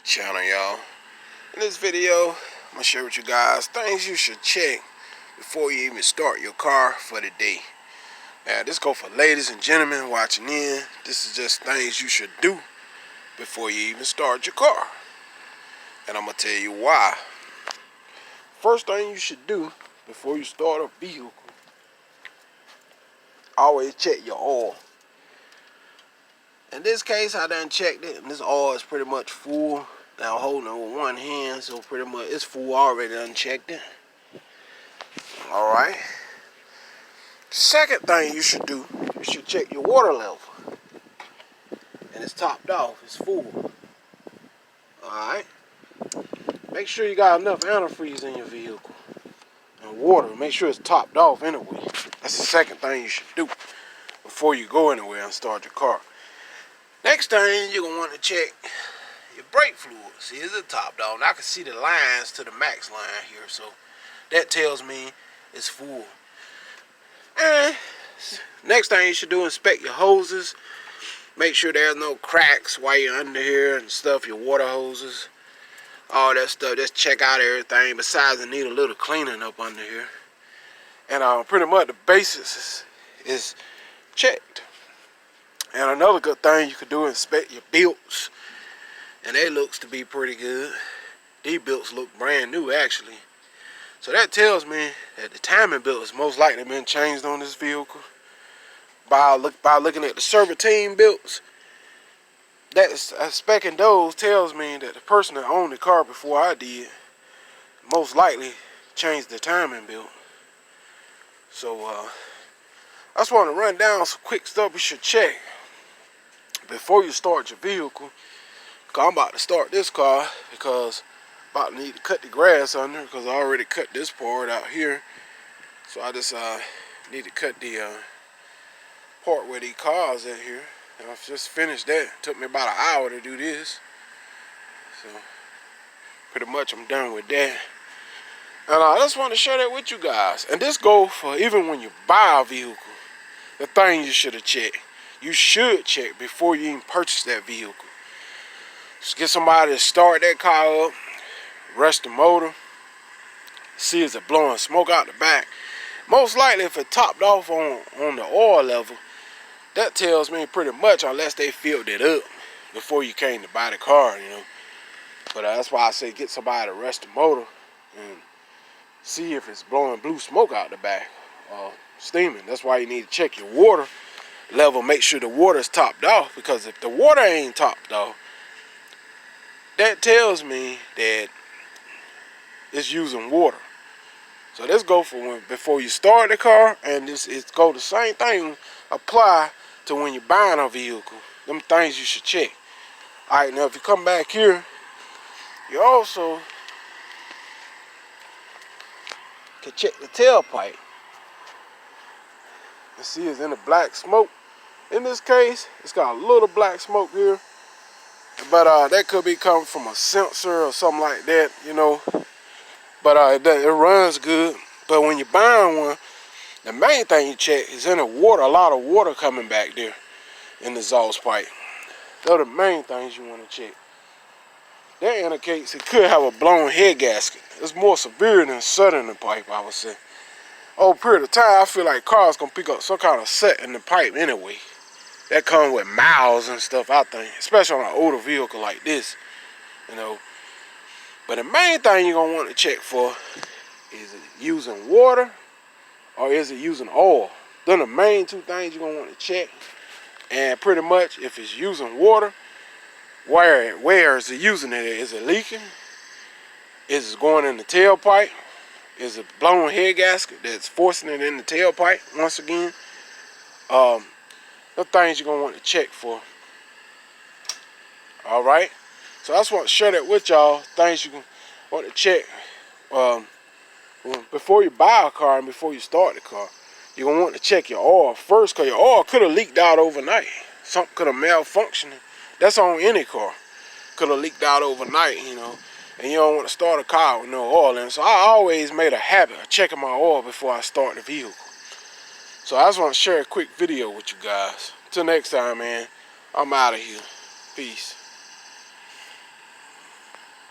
Channel, y'all. In this video, I'm gonna share with you guys things you should check before you even start your car for the day. Now, this go for ladies and gentlemen watching in. This is just things you should do before you even start your car, and I'm gonna tell you why. First thing you should do before you start a vehicle, always check your oil. In this case, I done checked it, and this oil is pretty much full. Now I'm holding it with one hand, so pretty much it's full already. Unchecked it. Alright. Second thing you should do, you should check your water level. And it's topped off, it's full. Alright. Make sure you got enough antifreeze in your vehicle. And water, make sure it's topped off anyway. That's the second thing you should do before you go anywhere and start your car. Next thing, you're going to want to check your brake fluid. See, is it topped off? Now I can see the lines to the max line here, so that tells me it's full. And next thing you should do, inspect your hoses. Make sure there's no cracks while you're under here and stuff, your water hoses. All that stuff, just check out everything. Besides, it need a little cleaning up under here. And pretty much the basics is checked. And another good thing you could do is inspect your belts. And they looks to be pretty good. These belts look brand new actually. So that tells me that the timing belt is most likely been changed on this vehicle. By looking at the serpentine belts, inspecting those tells me that the person that owned the car before I did most likely changed the timing belt. So I just want to run down some quick stuff you should check before you start your vehicle. I'm about to start this car because I'm about to need to cut the grass under because I already cut this part out here. So I just need to cut the part where these cars at here. And I've just finished that. It took me about an hour to do this. So pretty much I'm done with that. And I just want to share that with you guys. And this goes for even when you buy a vehicle. The things you should have checked. You should check before you even purchase that vehicle. Just get somebody to start that car up, rest the motor, see is it blowing smoke out the back. Most likely if it topped off on the oil level, that tells me pretty much unless they filled it up before you came to buy the car, you know. But that's why I say get somebody to rest the motor and see if it's blowing blue smoke out the back, steaming. That's why you need to check your water level, make sure the water is topped off, because if the water ain't topped off, that tells me that it's using water. So this go for before you start the car, and this is go the same thing apply to when you're buying a vehicle. Them things you should check. Alright, now if you come back here, you also can check the tailpipe. You see it's in the black smoke. In this case, it's got a little black smoke here. But that could be coming from a sensor or something like that, you know. But it runs good. But when you're buying one, the main thing you check is in the water. A lot of water coming back there in the exhaust pipe. Those are the main things you want to check. That indicates it could have a blown head gasket. It's more severe than setting the pipe, I would say. Over a period of time, I feel like cars gonna pick up some kind of set in the pipe anyway. That comes with miles and stuff, I think, especially on an older vehicle like this, you know. But the main thing you're going to want to check for is it using water or is it using oil. They're the main two things you're going to want to check. And pretty much if it's using water, where is it using it? Is it leaking? Is it going in the tailpipe? Is it blowing head gasket that's forcing it in the tailpipe once again? The things you're going to want to check for. Alright? So I just want to share that with y'all. Things you want to check before you buy a car and before you start the car. You're going to want to check your oil first, because your oil could have leaked out overnight. Something could have malfunctioned. That's on any car. Could have leaked out overnight, you know. And you don't want to start a car with no oil in. So I always made a habit of checking my oil before I start the vehicle. So I just want to share a quick video with you guys. Till next time, man, I'm out of here. Peace.